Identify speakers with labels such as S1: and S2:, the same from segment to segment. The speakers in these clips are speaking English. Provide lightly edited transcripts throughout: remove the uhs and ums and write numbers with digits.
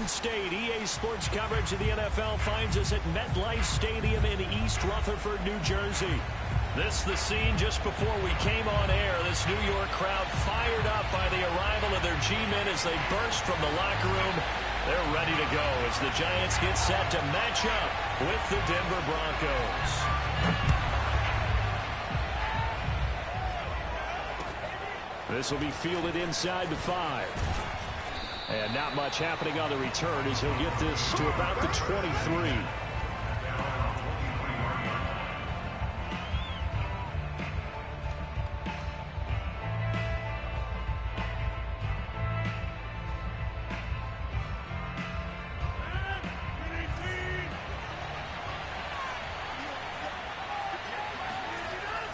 S1: Garden State. EA Sports coverage of the NFL finds us at MetLife Stadium in East Rutherford, New Jersey. This the scene just before we came on air. This New York crowd fired up by the arrival of their G-men as they burst from the locker room. They're ready to go as the Giants get set to match up with the Denver Broncos. This will be fielded inside the 5. And not much happening on the return as he'll get this to about the 23.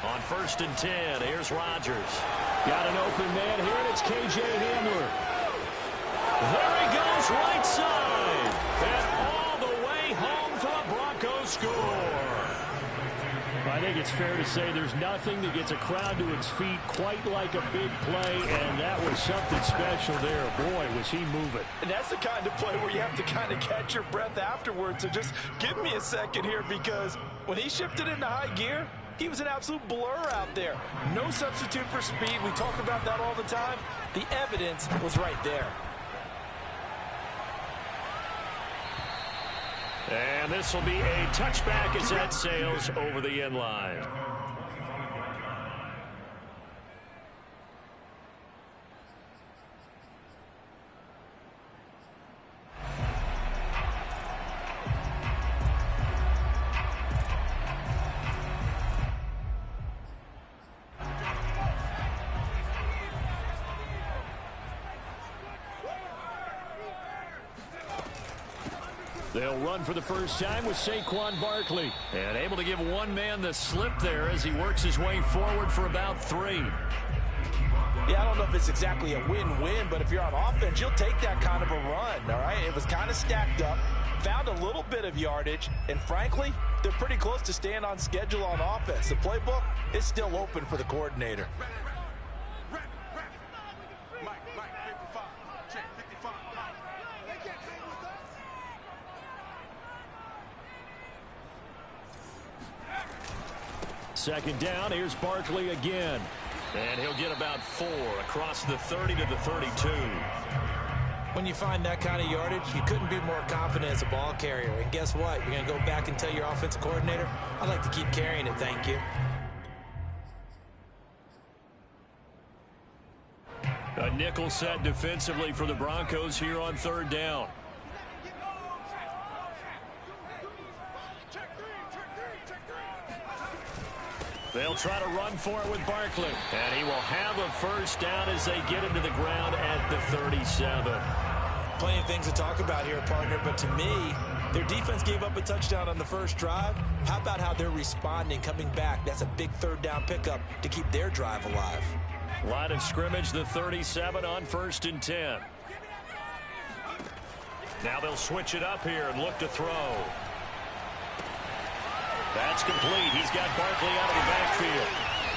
S1: On 1st and 10, here's Rodgers. Got an open man here, and it's KJ Hamler. There he goes, right side. And all the way home for the Broncos score. I think it's fair to say there's nothing that gets a crowd to its feet quite like a big play, and that was something special there. Boy, was he moving.
S2: And that's the kind of play where you have to kind of catch your breath afterwards. So just give me a second here, because when he shifted into high gear, he was an absolute blur out there. No substitute for speed. We talk about that all the time. The evidence was right there.
S1: And this will be a touchback as that sails over the end line. They'll run for the first time with Saquon Barkley. And able to give one man the slip there as he works his way forward for about 3.
S2: Yeah, I don't know if it's exactly a win-win, but if you're on offense, you'll take that kind of a run, all right? It was kind of stacked up, found a little bit of yardage, and frankly, they're pretty close to staying on schedule on offense. The playbook is still open for the coordinator.
S1: Second down, here's Barkley again. And he'll get about 4 across the 30 to the 32.
S3: When you find that kind of yardage, you couldn't be more confident as a ball carrier. And guess what? You're going to go back and tell your offensive coordinator, I'd like to keep carrying it, thank you.
S1: A nickel set defensively for the Broncos here on 3rd down. They'll try to run for it with Barkley. And he will have a first down as they get into the ground at the 37.
S3: Plenty of things to talk about here, partner, but to me, their defense gave up a touchdown on the first drive. How about how they're responding, coming back? That's a big 3rd down pickup to keep their drive alive.
S1: Line of scrimmage, the 37 on 1st and 10. Now they'll switch it up here and look to throw. That's complete. He's got Barkley out of the backfield.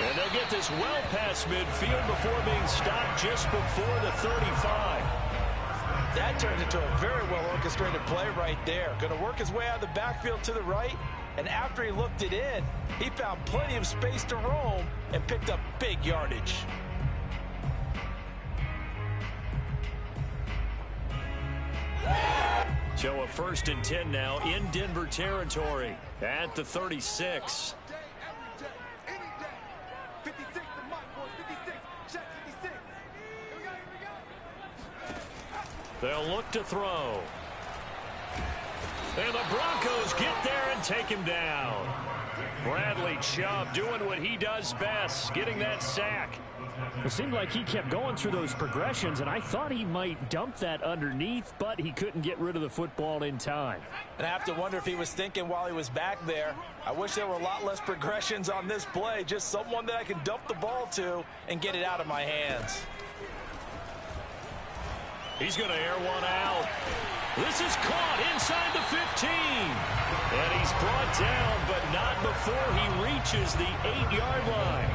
S1: And they'll get this well past midfield before being stopped just before the 35.
S2: That turns into a very well-orchestrated play right there. Going to work his way out of the backfield to the right. And after he looked it in, he found plenty of space to roam and picked up big yardage.
S1: So a 1st and 10 now in Denver territory at the 36. They'll look to throw. And the Broncos get there and take him down. Bradley Chubb doing what he does best, getting that sack.
S4: It seemed like he kept going through those progressions, and I thought he might dump that underneath, but he couldn't get rid of the football in time.
S2: And I have to wonder if he was thinking while he was back there, I wish there were a lot less progressions on this play, just someone that I can dump the ball to and get it out of my hands.
S1: He's going to air one out. This is caught inside the 15. And he's brought down, but not before he reaches the 8-yard line.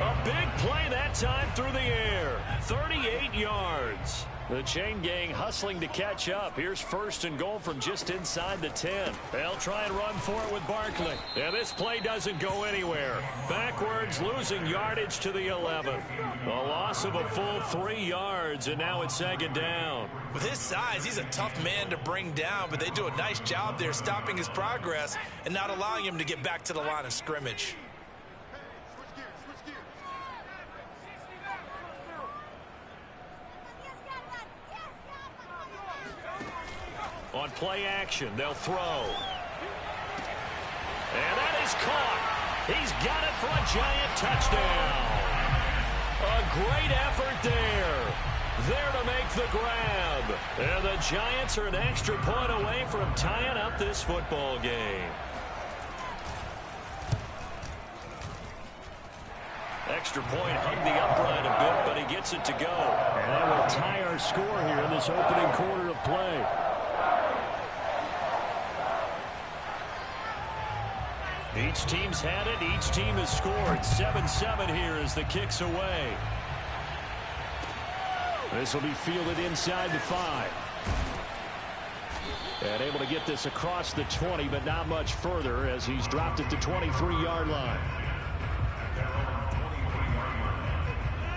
S1: A big play that time through the air. 38 yards. The chain gang hustling to catch up. Here's first and goal from just inside the 10. They'll try and run for it with Barkley. And this play doesn't go anywhere. Backwards, losing yardage to the 11. A loss of a full 3 yards, and now it's second down.
S3: With his size, he's a tough man to bring down, but they do a nice job there stopping his progress and not allowing him to get back to the line of scrimmage.
S1: On play action, they'll throw. And that is caught. He's got it for a giant touchdown. A great effort there. There to make the grab. And the Giants are an extra point away from tying up this football game. Extra point hugged the upright a bit, but he gets it to go.
S4: And that will tie our score here in this opening quarter of play.
S1: Each team's had it. Each team has scored. 7-7 here as the kick's away. This will be fielded inside the 5. And able to get this across the 20, but not much further as he's dropped it to 23-yard line.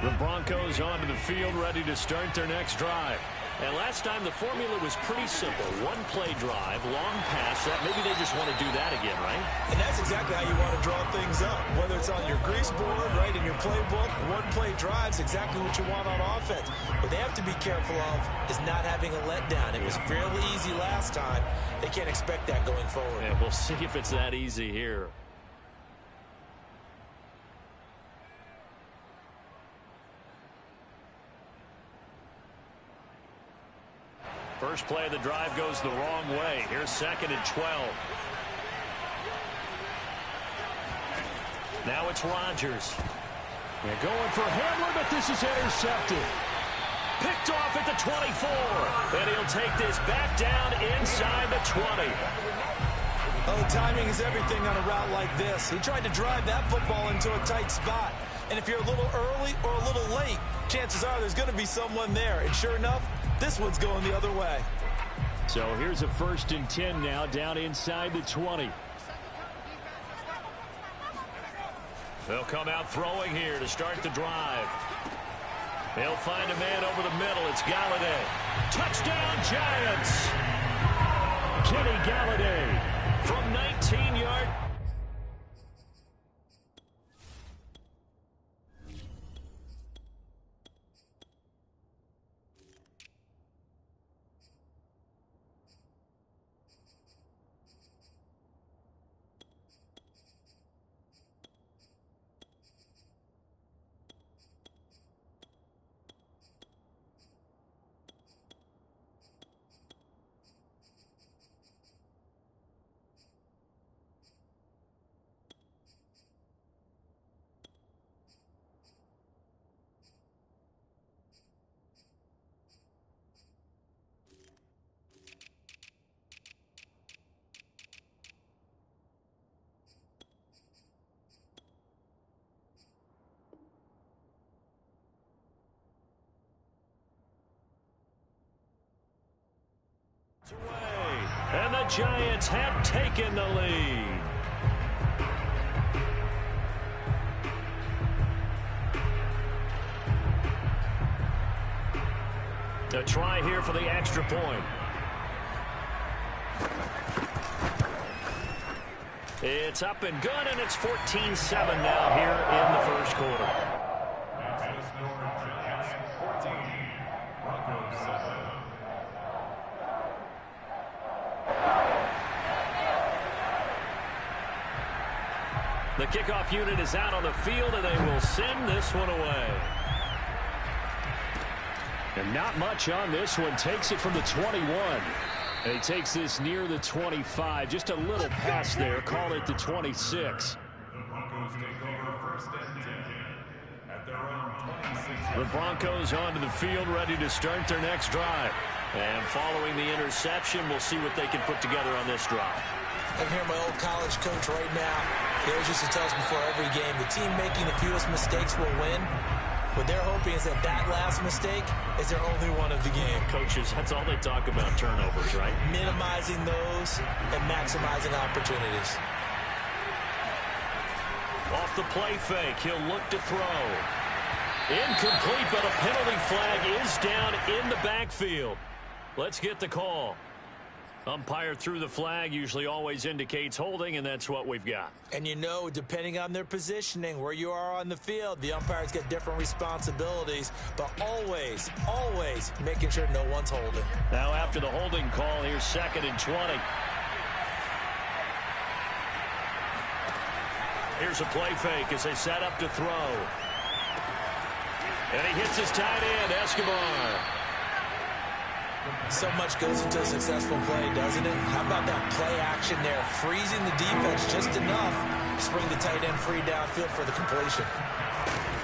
S1: The Broncos onto the field, ready to start their next drive. And last time the formula was pretty simple. One play drive, long pass. That maybe they just want to do that again, right?
S3: And that's exactly how you want to draw things up. Whether it's on your grease board, right, in your playbook, one play drive's exactly what you want on offense. What they have to be careful of is not having a letdown. It was fairly easy last time. They can't expect that going forward.
S1: And we'll see if it's that easy here. First play of the drive goes the wrong way. Here's second and 12. Now it's Rodgers.
S4: They're going for Hamler, but this is intercepted.
S1: Picked off at the 24. And he'll take this back down inside the 20.
S3: Oh, timing is everything on a route like this. He tried to drive that football into a tight spot. And if you're a little early or a little late, chances are there's going to be someone there. And sure enough, this one's going the other way.
S4: So here's a 1st and 10 now down inside the 20.
S1: They'll come out throwing here to start the drive. They'll find a man over the middle. It's Galladay. Touchdown, Giants! Kenny Galladay from 19 yards. And the Giants have taken the lead. A try here for the extra point. It's up and good, and it's 14-7 now here in the first quarter. The kickoff unit is out on the field, and they will send this one away.
S4: And not much on this one. Takes it from the 21. And he takes this near the 25. Just a little pass there. Call it the 26.
S1: The Broncos onto the field, ready to start their next drive. And following the interception, we'll see what they can put together on this drive.
S3: I can hear my old college coach right now. Coach used to tell us before every game, the team making the fewest mistakes will win. What they're hoping is that that last mistake is their only one of the game.
S4: Coaches, that's all they talk about, turnovers, right?
S3: Minimizing those and maximizing opportunities.
S1: Off the play fake, he'll look to throw. Incomplete, but a penalty flag is down in the backfield. Let's get the call. Umpire threw the flag, usually always indicates holding, and that's what we've got.
S3: And you know, depending on their positioning, where you are on the field, the umpires get different responsibilities, but always, always making sure no one's holding.
S1: Now after the holding call, here's 2nd and 20. Here's a play fake as they set up to throw. And he hits his tight end, Escobar.
S3: So much goes into a successful play, doesn't it? How about that play action there? Freezing the defense just enough to bring the tight end free downfield for the completion.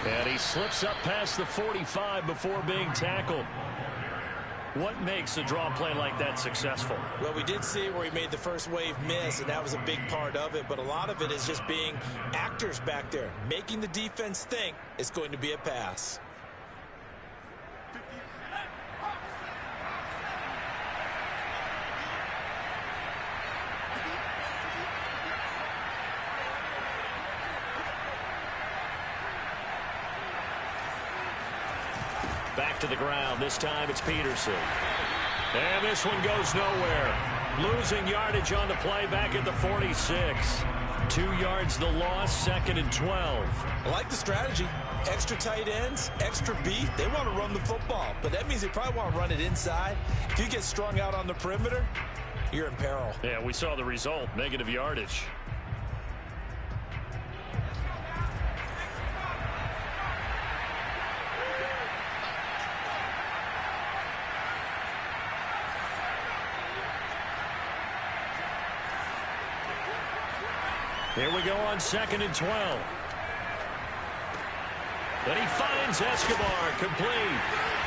S1: And he slips up past the 45 before being tackled. What makes a draw play like that successful?
S3: Well, we did see where he made the first wave miss, and that was a big part of it. But a lot of it is just being actors back there, making the defense think it's going to be a pass.
S1: Back to the ground. This time it's Peterson. And this one goes nowhere. Losing yardage on the play back at the 46. 2 yards the loss, 2nd and 12.
S3: I like the strategy. Extra tight ends, extra beef. They want to run the football, but that means they probably want to run it inside. If you get strung out on the perimeter, you're in peril.
S1: Yeah, we saw the result. Negative yardage. Here we go on 2nd and 12. Then he finds Escobar, complete.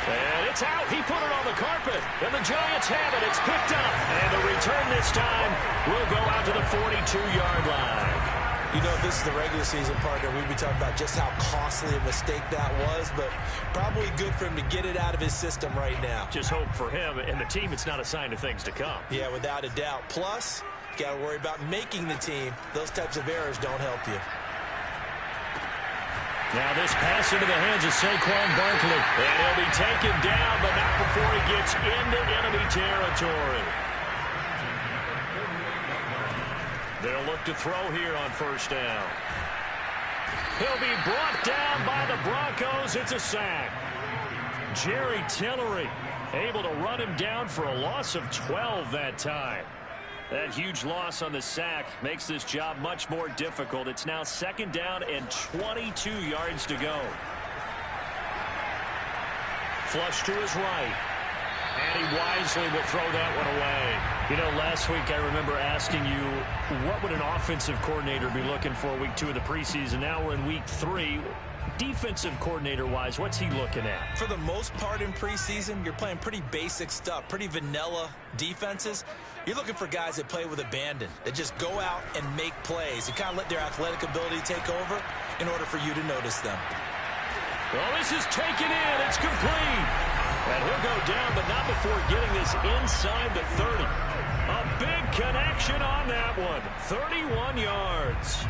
S1: And it's out. He put it on the carpet. And the Giants have it. It's picked up. And the return this time will go out to the 42-yard line.
S3: You know, if this is the regular season, partner, we'd be talking about just how costly a mistake that was, but probably good for him to get it out of his system right now.
S1: Just hope for him and the team it's not a sign of things to come.
S3: Yeah, without a doubt. Plus, got to worry about making the team. Those types of errors don't help you.
S1: Now this pass into the hands of Saquon Barkley. And he'll be taken down, but not before he gets into enemy territory. They'll look to throw here on 1st down. He'll be brought down by the Broncos. It's a sack. Jerry Tillery able to run him down for a loss of 12 that time. That huge loss on the sack makes this job much more difficult. It's now 2nd down and 22 yards to go. Flush to his right. And he wisely will throw that one away. You know, last week I remember asking you, what would an offensive coordinator be looking for week 2 of the preseason? Now we're in week 3. Defensive coordinator-wise, what's he looking at?
S3: For the most part in preseason, you're playing pretty basic stuff, pretty vanilla defenses. You're looking for guys that play with abandon, that just go out and make plays and kind of let their athletic ability take over in order for you to notice them.
S1: Well, this is taken in. It's complete. And he'll go down, but not before getting this inside the 30. A big connection on that one. 31 yards.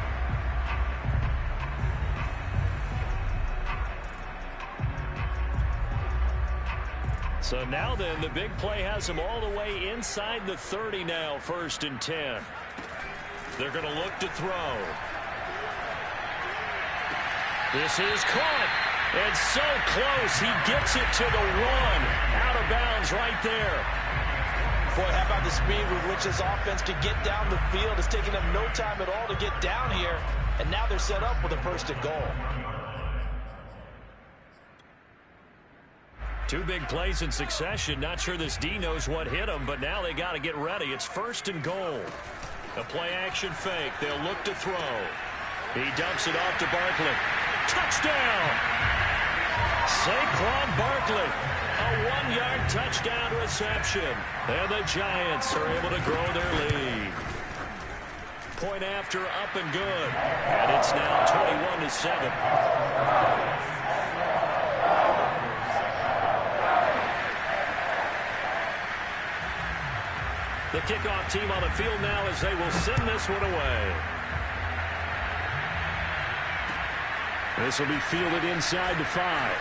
S1: So now then, the big play has them all the way inside the 30 now, 1st and 10. They're going to look to throw. This is caught. And so close, he gets it to the 1. Out of bounds right there.
S2: Boy, how about the speed with which this offense can get down the field? It's taking them no time at all to get down here. And now they're set up with a 1st and goal.
S1: 2 big plays in succession. Not sure this D knows what hit him, but now they got to get ready. It's 1st and goal. A play-action fake. They'll look to throw. He dumps it off to Barkley. Touchdown! Saquon Barkley, a 1-yard touchdown reception. And the Giants are able to grow their lead. point after, up and good. And it's now 21-7. The kickoff team on the field now as they will send this one away. This will be fielded inside the 5.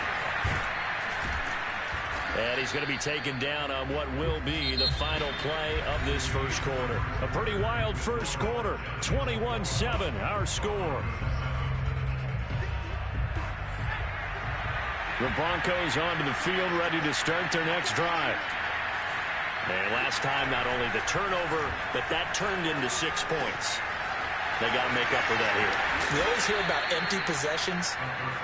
S1: And he's going to be taken down on what will be the final play of this first quarter. A pretty wild first quarter. 21-7, our score. The Broncos onto the field, ready to start their next drive. And last time, not only the turnover, but that turned into 6 points. They got to make up for that here.
S3: We always hear about empty possessions,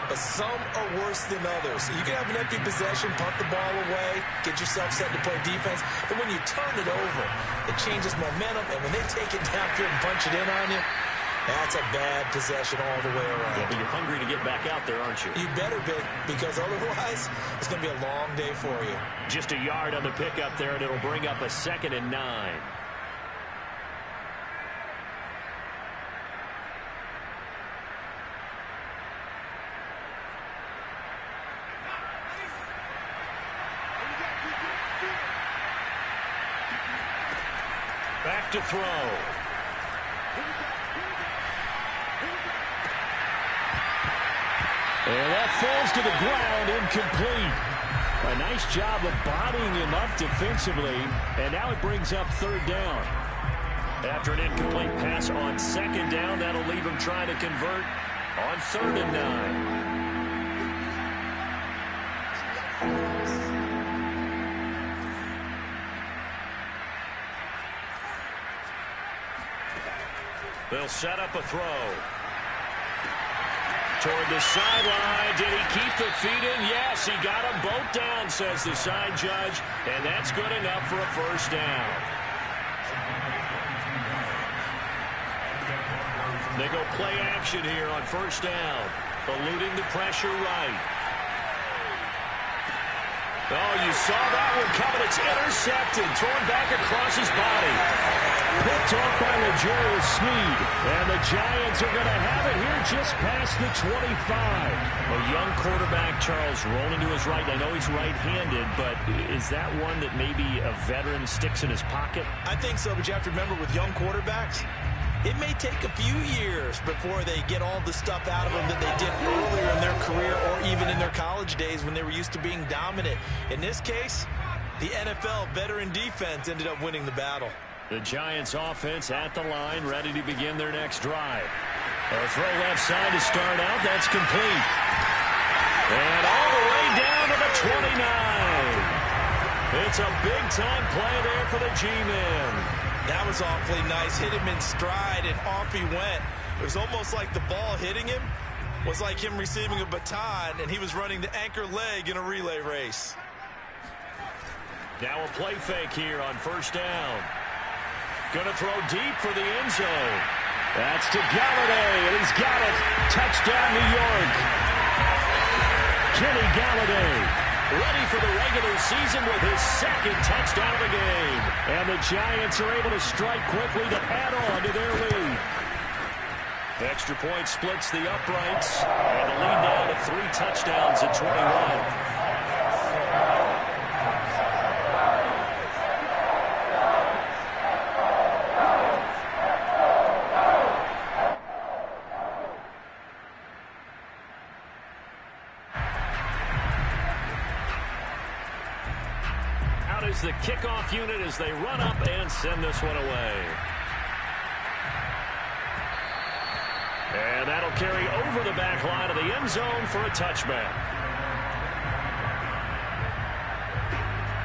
S3: but some are worse than others. You can have an empty possession, punt the ball away, get yourself set to play defense, but when you turn it over, it changes momentum, and when they take it downfield and punch it in on you, that's a bad possession all the way around.
S1: Yeah, but you're hungry to get back out there, aren't you?
S3: You better be, because otherwise, it's going to be a long day for you.
S1: Just a yard on the pickup there, and it'll bring up a 2nd and 9. Back to throw. And that falls to the ground, incomplete. A nice job of bodying him up defensively, and now it brings up 3rd down. After an incomplete pass on 2nd down, that'll leave him trying to convert on 3rd and 9. They'll set up a throw. Toward the sideline. Did he keep the feet in? Yes, he got them both down, says the side judge. And that's good enough for a 1st down. They go play action here on 1st down. Eluding the pressure right. Oh, you saw that one coming. It's intercepted. Thrown back across his body. Picked off by L'Jarius Sneed. And the Giants are going to have it here just past the 25. A young quarterback, Charles, rolling to his right. I know he's right-handed, but is that one that maybe a veteran sticks in his pocket?
S3: I think so, but you have to remember with young quarterbacks, it may take a few years before they get all the stuff out of them that they did earlier in their career or even in their college days when they were used to being dominant. In this case, the NFL veteran defense ended up winning the battle.
S1: The Giants offense at the line, ready to begin their next drive. A throw left side to start out. That's complete. And all the way down to the 29. It's a big-time play there for the G-men.
S3: That was awfully nice. Hit him in stride, and off he went. It was almost like the ball hitting him was like him receiving a baton, and he was running the anchor leg in a relay race.
S1: Now a play fake here on 1st down. Going to throw deep for the end zone. That's to Galladay, and he's got it. Touchdown, New York. Kenny Galladay ready for the regular season with his 2nd touchdown of the game. And the Giants are able to strike quickly to add on to their lead. Extra point splits the uprights. And the lead now to 3 touchdowns at 21. The kickoff unit as they run up and send this one away. And that'll carry over the back line of the end zone for a touchback.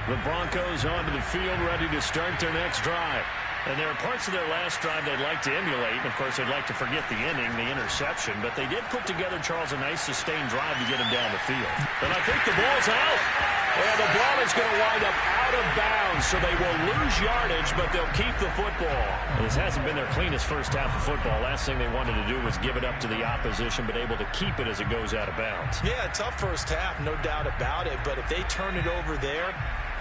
S1: The Broncos onto the field, ready to start their next drive. And there are parts of their last drive they'd like to emulate. And, of course, they'd like to forget the inning, the interception. But they did put together, Charles, a nice sustained drive to get him down the field. And I think the ball's out. And the ball is going to wind up out of bounds, so they will lose yardage, but they'll keep the football. And this hasn't been their cleanest first half of football. Last thing they wanted to do was give it up to the opposition, but able to keep it as it goes out of bounds.
S3: Yeah, tough first half, no doubt about it. But if they turn it over there,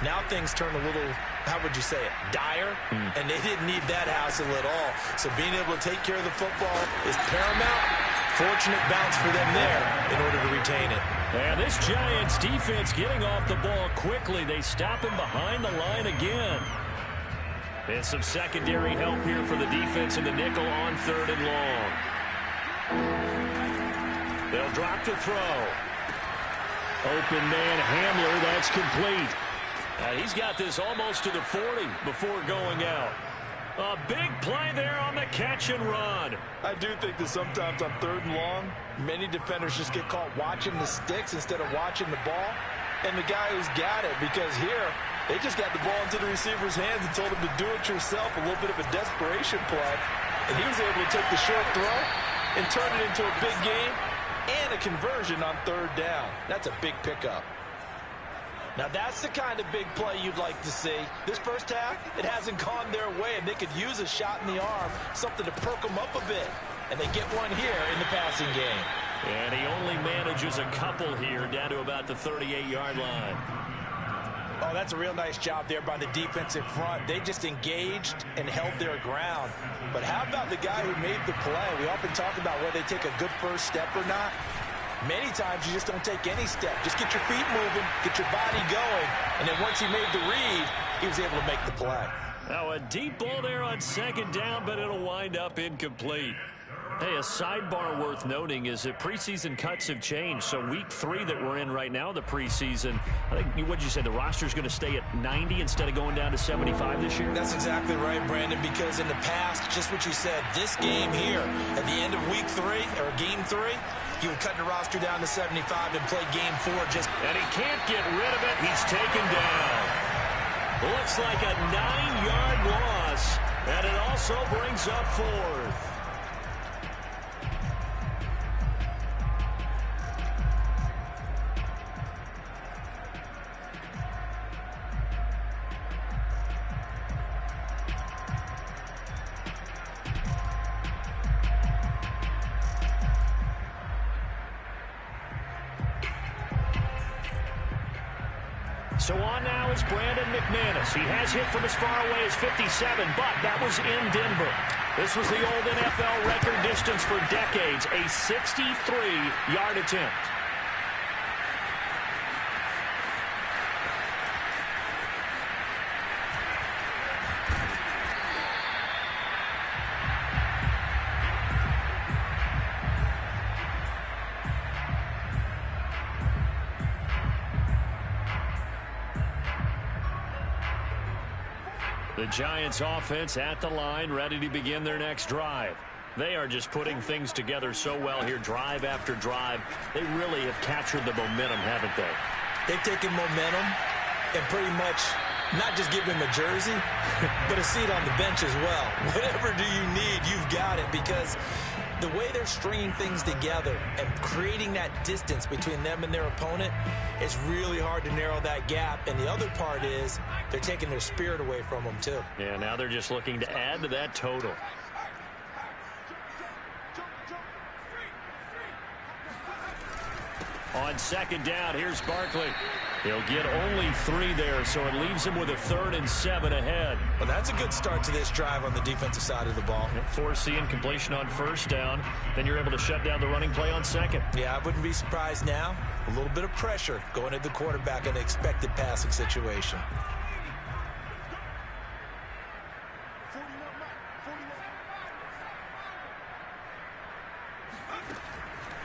S3: Now things turn a little, how would you say it, dire, and they didn't need that hassle at all. So being able to take care of the football is paramount. Fortunate bounce for them there in order to retain it.
S4: And this Giants defense getting off the ball quickly. They stop him behind the line again. And some secondary help here for the defense in the nickel on 3rd and long. They'll drop to throw. Open man Hamler, that's complete. He's got this almost to the 40 before going out. A big play there on the catch and run.
S2: I do think that sometimes on 3rd and long, many defenders just get caught watching the sticks instead of watching the ball. And the guy who's got it, because here, they just got the ball into the receiver's hands and told him to do it yourself, a little bit of a desperation play. And he was able to take the short throw and turn it into a big game and a conversion on 3rd down. That's a big pickup. Now that's the kind of big play you'd like to see. This first half, it hasn't gone their way, and they could use a shot in the arm, something to perk them up a bit. And they get one here in the passing game.
S4: And he only manages a couple here down to about the 38-yard line.
S2: Oh, that's a real nice job there by the defensive front. They just engaged and held their ground. But how about the guy who made the play? We often talk about whether they take a good first step or not. Many times you just don't take any step. Just get your feet moving, get your body going, and then once he made the read, he was able to make the play.
S4: Now a deep ball there on 2nd down, but it'll wind up incomplete. Hey, a sidebar worth noting is that preseason cuts have changed. So week 3 that we're in right now, the preseason, I think, what did you say, the roster's going to stay at 90 instead of going down to 75 this year?
S3: That's exactly right, Brandon, because in the past, just what you said, this game here, at the end of week 3, or game 3, he would cut the roster down to 75 and play game 4 just...
S4: And he can't get rid of it. He's taken down. Looks like a 9-yard loss, and it also brings up 4th. So on now is Brandon McManus. He has hit from as far away as 57, but that was in Denver. This was the old NFL record distance for decades, a 63-yard attempt. The Giants offense at the line, ready to begin their next drive. They are just putting things together so well here, drive after drive. They really have captured the momentum, haven't they?
S3: They've taken momentum and pretty much not just give him a jersey, but a seat on the bench as well. Whatever do you need, you've got it, because the way they're stringing things together and creating that distance between them and their opponent, it's really hard to narrow that gap. And the other part is they're taking their spirit away from them, too.
S4: Yeah, now they're just looking to add to that total. On 2nd down, here's Barkley. He'll get only 3 there, so it leaves him with a 3rd and 7 ahead.
S3: Well, that's a good start to this drive on the defensive side of the ball.
S4: Forcing completion on 1st down. Then you're able to shut down the running play on 2nd.
S3: Yeah, I wouldn't be surprised now. A little bit of pressure going at the quarterback in an expected passing situation.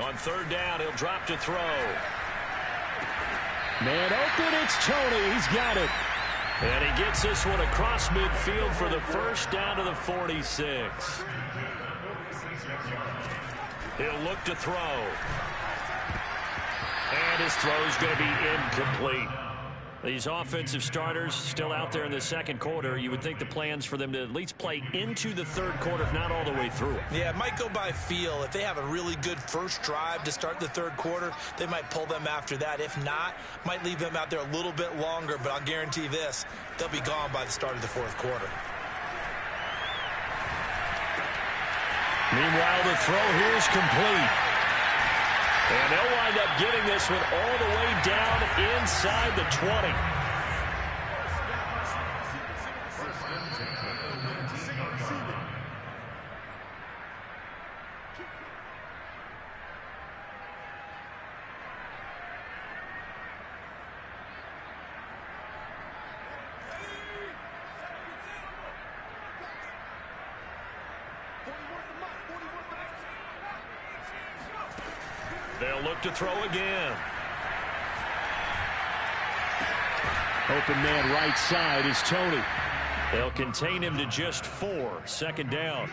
S4: On 3rd down, he'll drop to throw. Man open, it's Tony. He's got it. And he gets this one across midfield for the 1st down to the 46. He'll look to throw. And his throw's going to be incomplete. These offensive starters still out there in the 2nd quarter. You would think the plans for them to at least play into the 3rd quarter, if not all the way through it.
S3: Yeah, it might go by feel. If they have a really good first drive to start the 3rd quarter, they might pull them after that. If not, might leave them out there a little bit longer, but I'll guarantee this, they'll be gone by the start of the 4th quarter.
S4: Meanwhile, the throw here is complete. And they'll wind up getting this one all the way down inside the 20. They'll look to throw again.
S1: Open man right side is Tony.
S4: They'll contain him to just 4. Second down.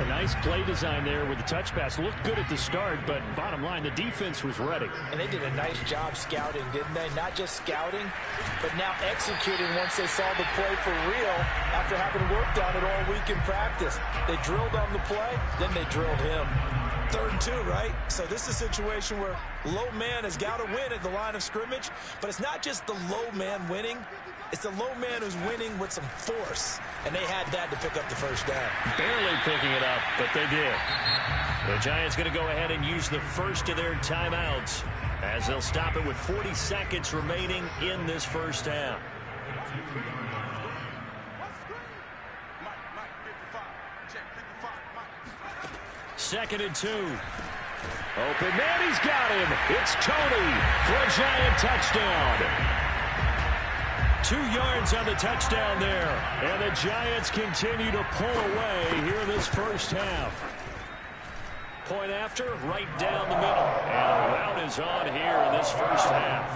S1: Nice play design there with the touch pass. Looked good at the start, but bottom line, the defense was ready.
S2: And they did a nice job scouting, didn't they? Not just scouting, but now executing once they saw the play for real after having worked on it all week in practice. They drilled on the play, then they drilled him.
S3: 3rd and 2, right? So this is a situation where low man has got to win at the line of scrimmage, but it's not just the low man winning. It's the low man who's winning with some force, and they had that to pick up the first down.
S4: Barely picking it up, but they did. The Giants going to go ahead and use the first of their timeouts as they'll stop it with 40 seconds remaining in this first half. Second and 2.
S1: Open man, he's got him. It's Tony for a Giant touchdown.
S4: 2 yards on the touchdown there. And the Giants continue to pull away here in this first half. Point after, right down the middle. And a rout is on here in this first half.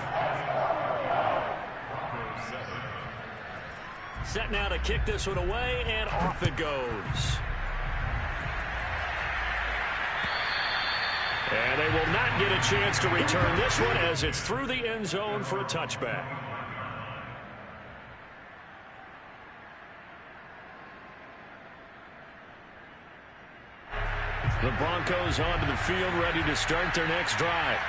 S4: Set now to kick this one away, and off it goes. And they will not get a chance to return this one as it's through the end zone for a touchback. The Broncos onto the field, ready to start their next drive.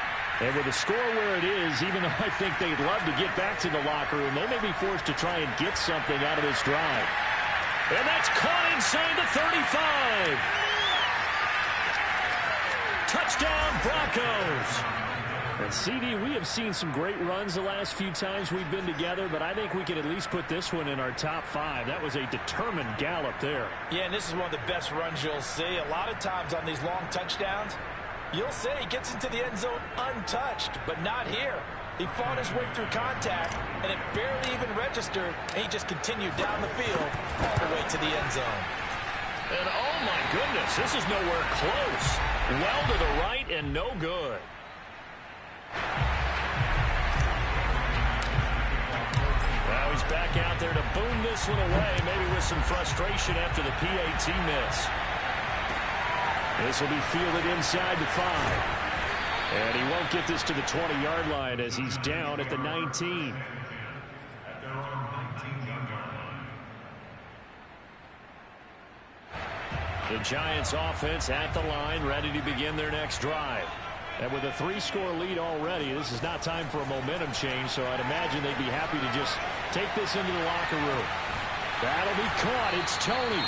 S4: And with the score where it is, even though I think they'd love to get back to the locker room, they may be forced to try and get something out of this drive. And that's caught inside the 35. Touchdown, Broncos. And CD, we have seen some great runs the last few times we've been together, but I think we can at least put this one in our top 5. That was a determined gallop there.
S2: Yeah, and this is one of the best runs you'll see. A lot of times on these long touchdowns, you'll say he gets into the end zone untouched, but not here. He fought his way through contact, and it barely even registered, and he just continued down the field all the way to the end zone.
S4: And oh my goodness, this is nowhere close. Well to the right and no good. Now he's back out there to boom this one away, maybe with some frustration after the PAT miss. This will be fielded inside the 5. And he won't get this to the 20-yard line as he's down at the 19. The Giants offense at the line, ready to begin their next drive. And with a 3-score lead already, this is not time for a momentum change, so I'd imagine they'd be happy to just take this into the locker room. That'll be caught. It's Tony.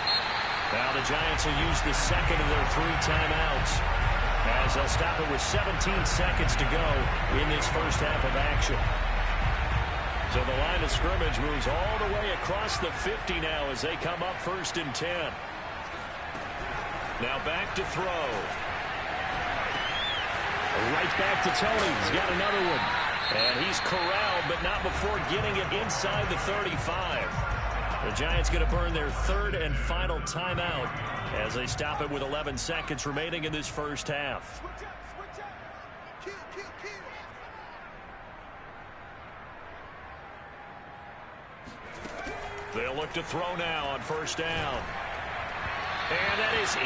S4: Now the Giants will use the second of their 3 timeouts as they'll stop it with 17 seconds to go in this first half of action. So the line of scrimmage moves all the way across the 50 now as they come up 1st and 10. Now back to throw. Right back to Tony. He's got another one. And he's corralled, but not before getting it inside the 35. The Giants going to burn their 3rd and final timeout as they stop it with 11 seconds remaining in this first half. They'll look to throw now on 1st down. And that is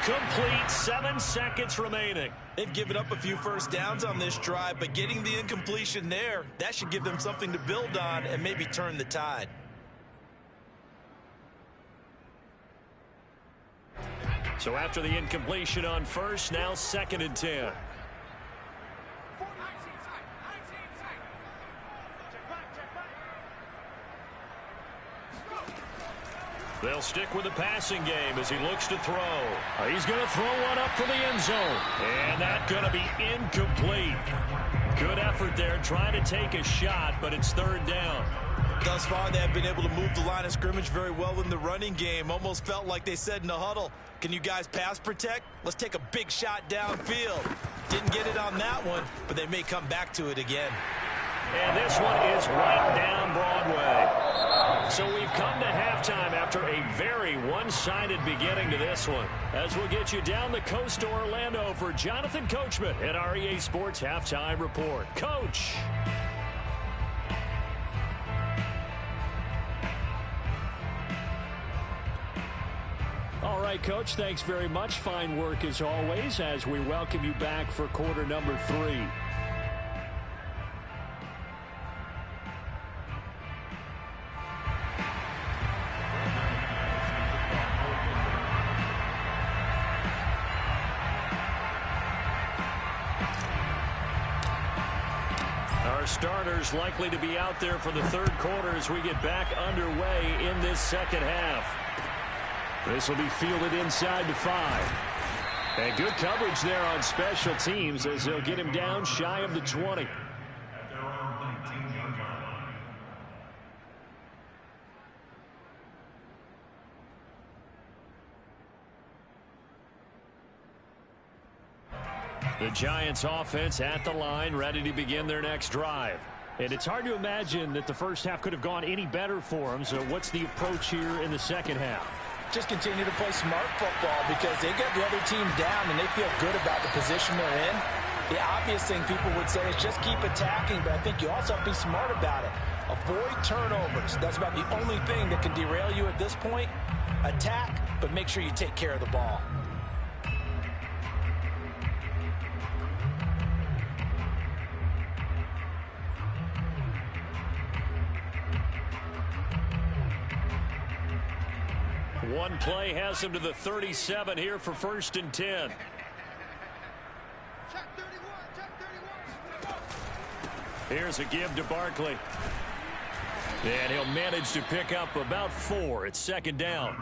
S4: incomplete. 7 seconds remaining.
S3: They've given up a few first downs on this drive, but getting the incompletion there, that should give them something to build on and maybe turn the tide.
S4: So after the incompletion on 1st, now 2nd and 10. They'll stick with the passing game as he looks to throw. He's going to throw one up for the end zone. And that's going to be incomplete. Good effort there, trying to take a shot, but it's third down.
S3: Thus far, they have been able to move the line of scrimmage very well in the running game. Almost felt like they said in the huddle, can you guys pass protect? Let's take a big shot downfield. Didn't get it on that one, but they may come back to it again.
S4: And this one is right down Broadway. So we've come to halftime after a very one-sided beginning to this one. As we'll get you down the coast to Orlando for Jonathan Coachman at our EA Sports Halftime Report. Coach. All right, Coach, thanks very much. Fine work as always as we welcome you back for quarter number 3. Starters likely to be out there for the third quarter as we get back underway in this second half. This will be fielded inside the 5. And good coverage there on special teams as they'll get him down shy of the 20. The Giants offense at the line, ready to begin their next drive. And it's hard to imagine that the first half could have gone any better for them. So what's the approach here in the second half?
S2: Just continue to play smart football because they get the other team down and they feel good about the position they're in. The obvious thing people would say is just keep attacking, but I think you also have to be smart about it. Avoid turnovers. That's about the only thing that can derail you at this point. Attack, but make sure you take care of the ball.
S4: One play has him to the 37 here for 1st and 10. Here's a give to Barkley. And he'll manage to pick up about 4. It's 2nd down.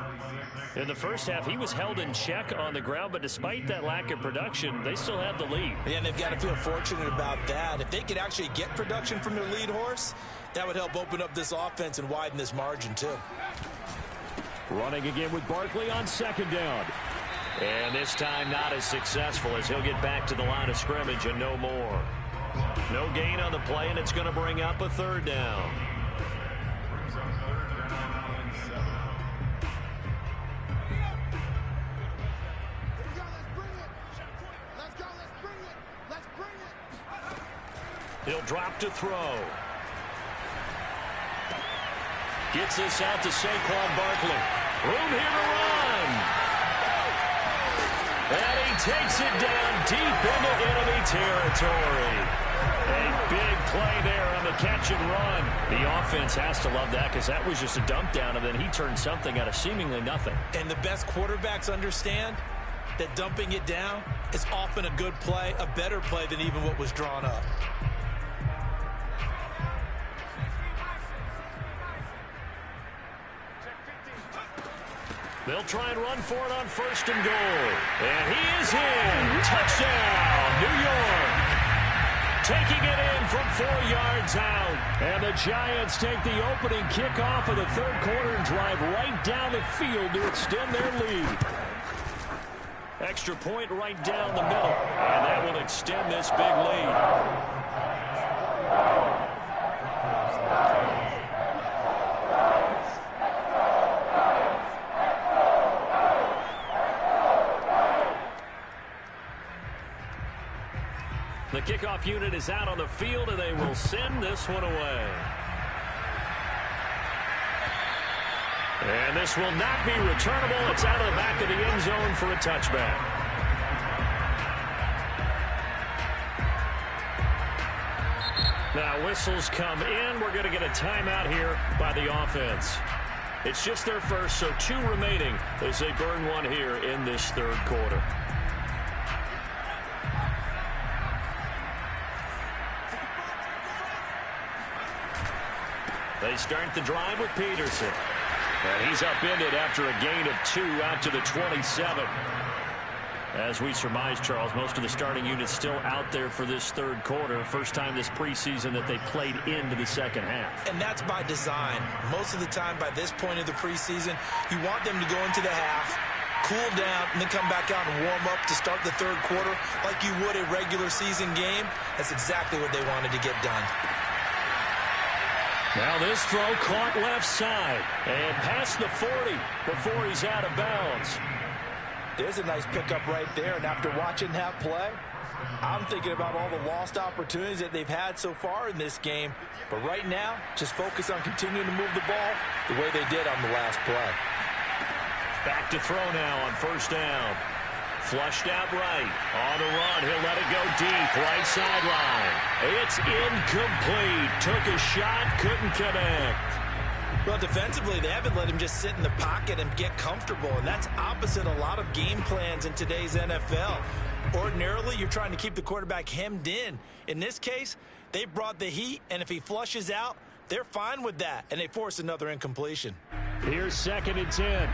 S4: In the first half, he was held in check on the ground, but despite that lack of production, they still have the lead.
S3: Yeah, and they've got to feel fortunate about that. If they could actually get production from their lead horse, that would help open up this offense and widen this margin too.
S4: Running again with Barkley on 2nd down. And this time not as successful as he'll get back to the line of scrimmage and no more. No gain on the play, and it's going to bring up a 3rd down. He'll drop to throw. Gets this out to Saquon Barkley. Room here to run. And he takes it down deep into enemy territory. A big play there on the catch and run. The offense has to love that because that was just a dump down, and then he turned something out of seemingly nothing.
S3: And the best quarterbacks understand that dumping it down is often a good play, a better play than even what was drawn up.
S4: They'll try and run for it on 1st and goal. And he is in. Touchdown, New York. Taking it in from 4 yards out. And the Giants take the opening kickoff of the third quarter and drive right down the field to extend their lead. Extra point right down the middle. And that will extend this big lead. The kickoff unit is out on the field, and they will send this one away. And this will not be returnable. It's out of the back of the end zone for a touchback. Now whistles come in. We're going to get a timeout here by the offense. It's just their first, so 2 remaining as they burn one here in this third quarter. They start the drive with Peterson. And he's upended after a gain of 2 out to the 27. As we surmise, Charles, most of the starting units still out there for this third quarter. First time this preseason that they played into the second half.
S2: And that's by design. Most of the time by this point of the preseason, you want them to go into the half, cool down, and then come back out and warm up to start the third quarter like you would a regular season game. That's exactly what they wanted to get done.
S4: Now this throw caught left side and past the 40 before he's out of bounds.
S2: There's a nice pickup right there, and after watching that play, I'm thinking about all the lost opportunities that they've had so far in this game. But right now, just focus on continuing to move the ball the way they did on the last play.
S4: Back to throw now on first down. Flushed out right. On the run, he'll let it go deep. Right sideline. It's incomplete. Took a shot, couldn't connect.
S2: Well, defensively, they haven't let him just sit in the pocket and get comfortable, and that's opposite a lot of game plans in today's NFL. Ordinarily, you're trying to keep the quarterback hemmed in. In this case, they brought the heat, and if he flushes out, they're fine with that, and they force another incompletion.
S4: Here's 2nd and 10.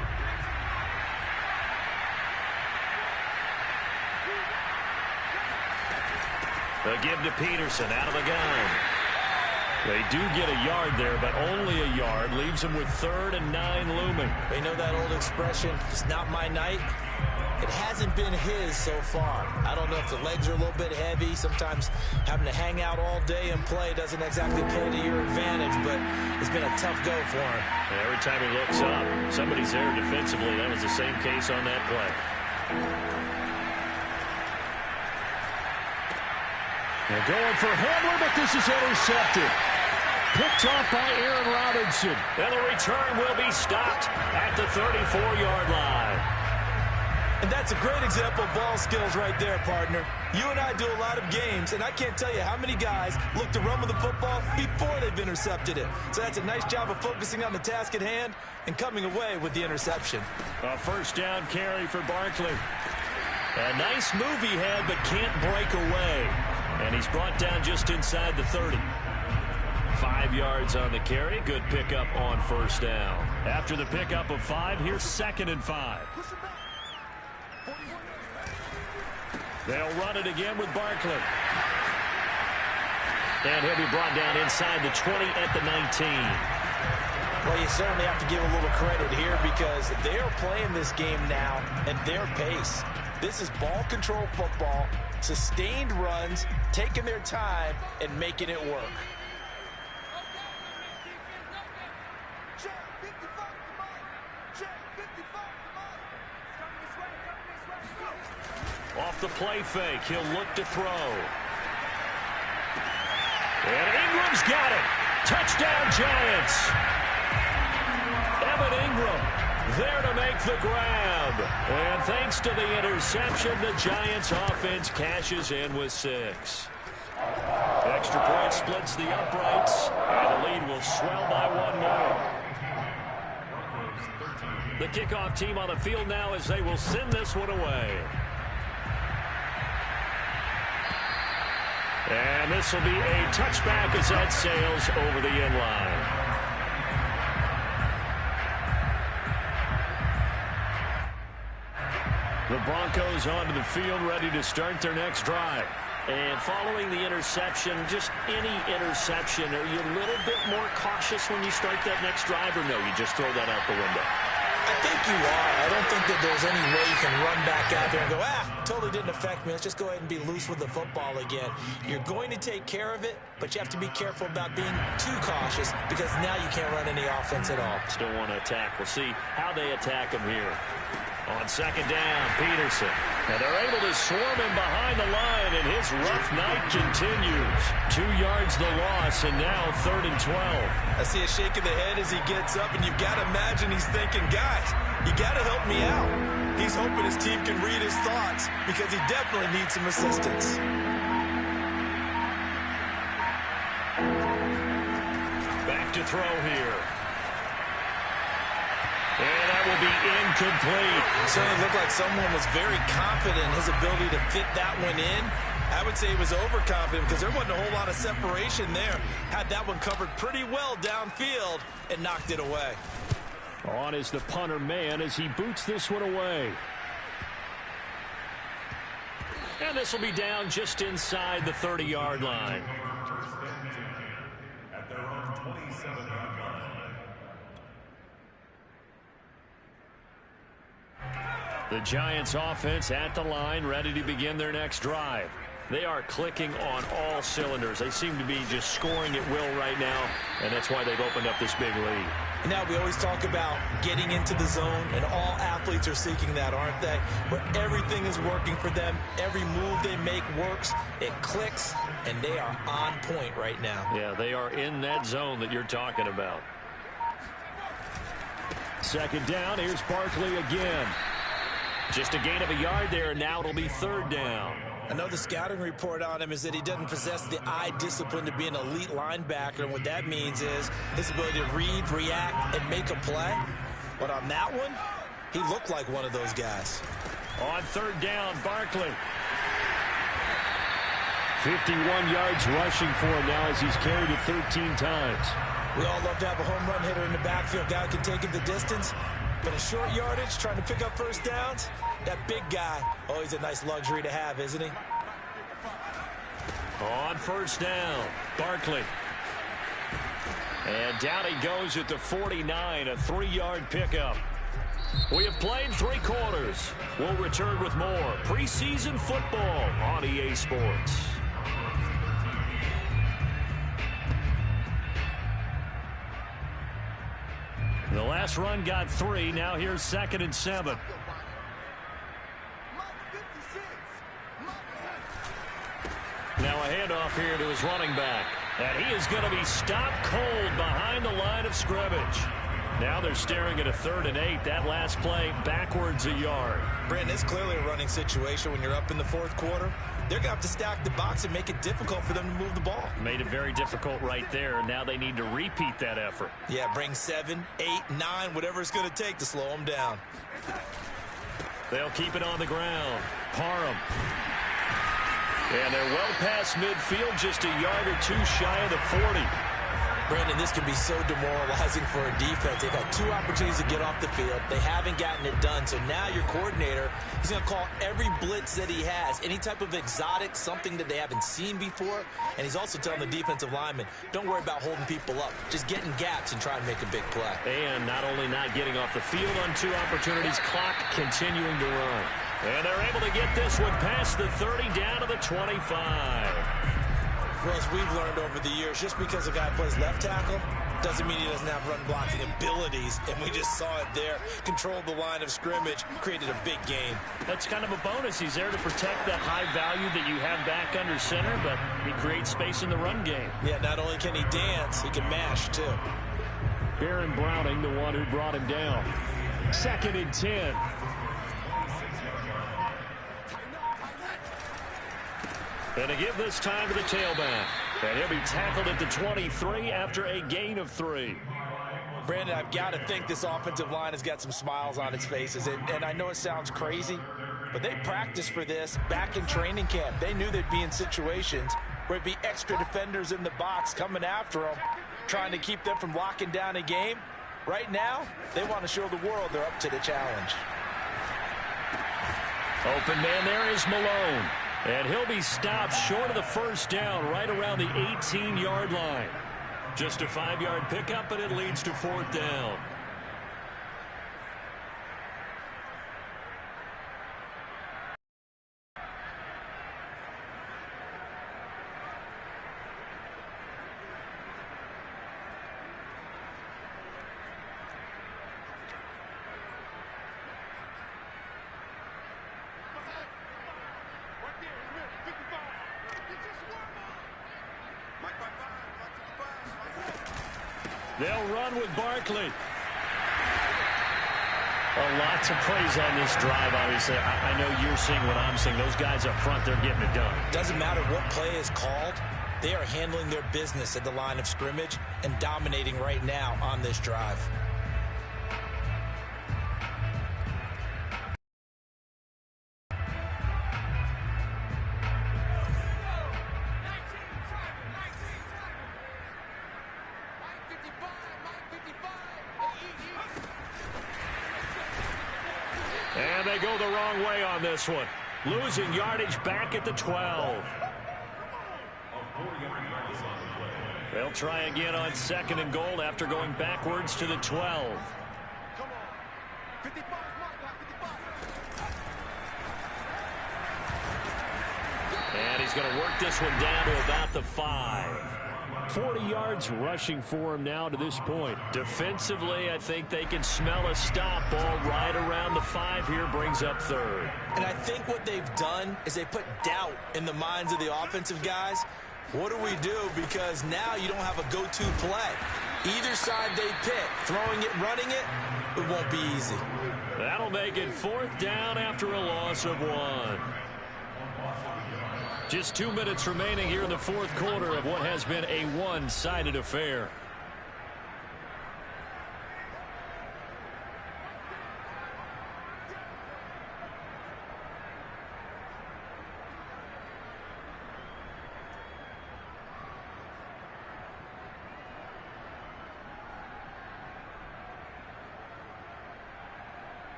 S4: They'll give to Peterson out of the gun. They do get a yard there, but only a yard. Leaves them with 3rd and 9 looming.
S2: They know that old expression, it's not my night. It hasn't been his so far. I don't know if the legs are a little bit heavy. Sometimes having to hang out all day and play doesn't exactly play to your advantage, but it's been a tough go for him.
S4: And every time he looks up, somebody's there defensively. That was the same case on that play.
S1: They're going for Hamler, but this is intercepted. Picked off by Aaron Robinson.
S4: And the return will be stopped at the 34-yard line.
S2: And that's a great example of ball skills right there, partner. You and I do a lot of games, and I can't tell you how many guys look to run with the football before they've intercepted it. So that's a nice job of focusing on the task at hand and coming away with the interception.
S4: A first down carry for Barkley. A nice move he had, but can't break away. And he's brought down just inside the 30. 5 yards on the carry. Good pickup on first down. After the pickup of 5, here's 2nd and 5. They'll run it again with Barkley. And he'll be brought down inside the 20 at the 19.
S2: Well, you certainly have to give a little credit here because they're playing this game now at their pace. This is ball control football, sustained runs, taking their time, and making it work.
S4: Off the play fake, he'll look to throw. And Ingram's got it. Touchdown, Giants. Evan Ingram there to make the grab. And thanks to the interception, the Giants offense cashes in with 6. Extra point splits the uprights, and the lead will swell by 1 more. The kickoff team on the field now as they will send this one away. And this will be a touchback as that sails over the end line. The Broncos onto the field, ready to start their next drive. And following the interception, just any interception, are you a little bit more cautious when you start that next drive, or no, you just throw that out the window?
S2: I think you are. I don't think that there's any way you can run back out there and go, totally didn't affect me. Let's just go ahead and be loose with the football again. You're going to take care of it, but you have to be careful about being too cautious because now you can't run any offense at all.
S4: Still want to attack. We'll see how they attack him here. On second down, Peterson. And they're able to swarm him behind the line, and his rough night continues. 2 yards the loss, and now 3rd and 12.
S2: I see a shake of the head as he gets up, and you've got to imagine he's thinking, guys, you got to help me out. He's hoping his team can read his thoughts because he definitely needs some assistance.
S4: Back to throw here. And that will be incomplete.
S2: Certainly looked like someone was very confident in his ability to fit that one in. I would say he was overconfident because there wasn't a whole lot of separation there. Had that one covered pretty well downfield and knocked it away.
S1: On is the punter man as he boots this one away.
S4: And this will be down just inside the 30-yard line.
S5: At their own 27-yard line.
S4: The Giants offense at the line, ready to begin their next drive. They are clicking on all cylinders. They seem to be just scoring at will right now, and that's why they've opened up this big lead.
S3: Now we always talk about getting into the zone, and all athletes are seeking that, aren't they? Where everything is working for them, every move they make works, it clicks, and they are on point right now.
S4: Yeah, they are in that zone that you're talking about. Second down, here's Barkley again. Just a gain of a yard there, and now it'll be third down.
S3: I know the scouting report on him is that he doesn't possess the eye discipline to be an elite linebacker, and what that means is his ability to read, react, and make a play. But on that one, he looked like one of those guys.
S4: On third down, Barkley. 51 yards rushing for him now as he's carried it 13 times.
S3: We all love to have a home run hitter in the backfield. Guy who can take it the distance. But a short yardage, trying to pick up first downs, that big guy, always a nice luxury to have, isn't he?
S4: On first down, Barkley. And down he goes at the 49, a 3-yard pickup. We have played 3 quarters. We'll return with more preseason football on EA Sports. The last run got 3. Now here's 2nd and 7. Now a handoff here to his running back. And he is going to be stopped cold behind the line of scrimmage. Now they're staring at a 3rd and 8. That last play backwards a yard.
S3: Brandon, it's clearly a running situation when you're up in the 4th quarter. They're going to have to stack the box and make it difficult for them to move the ball.
S4: Made it very difficult right there. Now they need to repeat that effort.
S3: Yeah, bring 7, 8, 9, whatever it's going to take to slow them down.
S4: They'll keep it on the ground. Parham. And they're well past midfield, just a yard or 2 shy of the 40.
S3: Brandon, this can be so demoralizing for a defense. They've had 2 opportunities to get off the field. They haven't gotten it done. So now your coordinator is going to call every blitz that he has, any type of exotic, something that they haven't seen before. And he's also telling the defensive lineman, don't worry about holding people up. Just get in gaps and try to make a big play.
S4: And not only not getting off the field on 2 opportunities, clock continuing to run. And they're able to get this one past the 30 down to the 25.
S3: Well, as we've learned over the years, just because a guy plays left tackle doesn't mean he doesn't have run blocking abilities, and we just saw it there. Controlled the line of scrimmage, created a big gain.
S4: That's kind of a bonus. He's there to protect that high value that you have back under center, but he creates space in the run game.
S3: Yeah, not only can he dance, he can mash, too.
S4: Baron Browning, the one who brought him down. 2nd and 10. And to give this time to the tailback. And he'll be tackled at the 23 after a gain of 3.
S3: Brandon, I've got to think this offensive line has got some smiles on its faces. And I know it sounds crazy, but they practiced for this back in training camp. They knew they'd be in situations where it'd be extra defenders in the box coming after them, trying to keep them from locking down a game. Right now, they want to show the world they're up to the challenge.
S4: Open man there is Malone. And he'll be stopped short of the first down right around the 18-yard line. Just a 5-yard pickup, but it leads to 4th down. They'll run with Barkley. A lot to praise on this drive, obviously. I know you're seeing what I'm seeing. Those guys up front, they're getting it done.
S3: Doesn't matter what play is called. They are handling their business at the line of scrimmage and dominating right now on this drive.
S4: And they go the wrong way on this one. Losing yardage back at the 12. They'll try again on 2nd and goal after going backwards to the 12. And he's going to work this one down to about the 5. 40 yards rushing for him now to this point. Defensively, I think they can smell a stop. Ball right around the 5 here, brings up 3rd.
S2: And I think what they've done is they put doubt in the minds of the offensive guys. What do we do? Because now you don't have a go-to play. Either side they pick, throwing it, running it, it won't be easy.
S4: That'll make it 4th down after a loss of 1. Just 2 minutes remaining here in the 4th quarter of what has been a one-sided affair.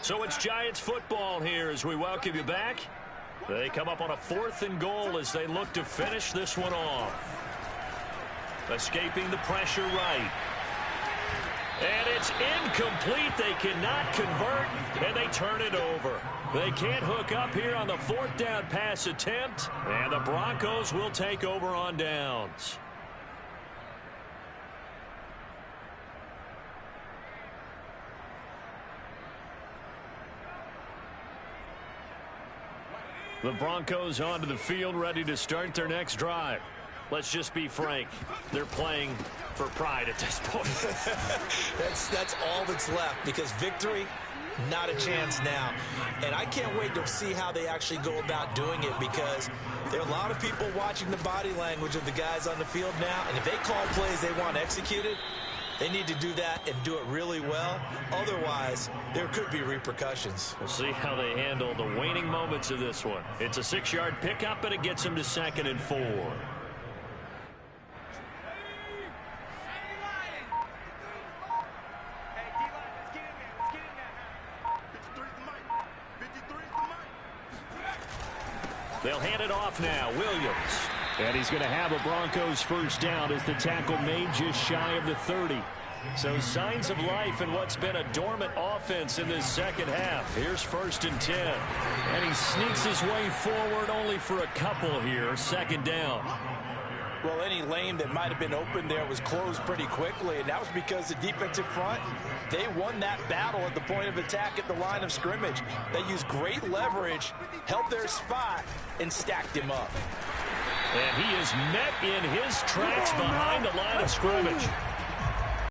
S4: So it's Giants football here as we welcome you back. They come up on a 4th and goal as they look to finish this one off. Escaping the pressure right. And it's incomplete. They cannot convert, and they turn it over. They can't hook up here on the 4th down pass attempt, and the Broncos will take over on downs. The Broncos onto the field, ready to start their next drive. Let's just be frank. They're playing for pride at this point.
S2: That's all that's left, because victory, not a chance now. And I can't wait to see how they actually go about doing it, because there are a lot of people watching the body language of the guys on the field now. And if they call plays they want executed, they need to do that and do it really well. Otherwise, there could be repercussions.
S4: We'll see how they handle the waning moments of this one. It's a 6-yard pickup, and it gets them to 2nd and 4. They'll hand it off now. Williams. And he's going to have a Broncos 1st down as the tackle made just shy of the 30. So signs of life in what's been a dormant offense in this 2nd half. Here's 1st and 10. And he sneaks his way forward only for a couple here. 2nd down.
S2: Well, any lane that might have been open there was closed pretty quickly, and that was because the defensive front, they won that battle at the point of attack at the line of scrimmage. They used great leverage, held their spot, and stacked him up.
S4: And he is met in his tracks behind the line of scrimmage.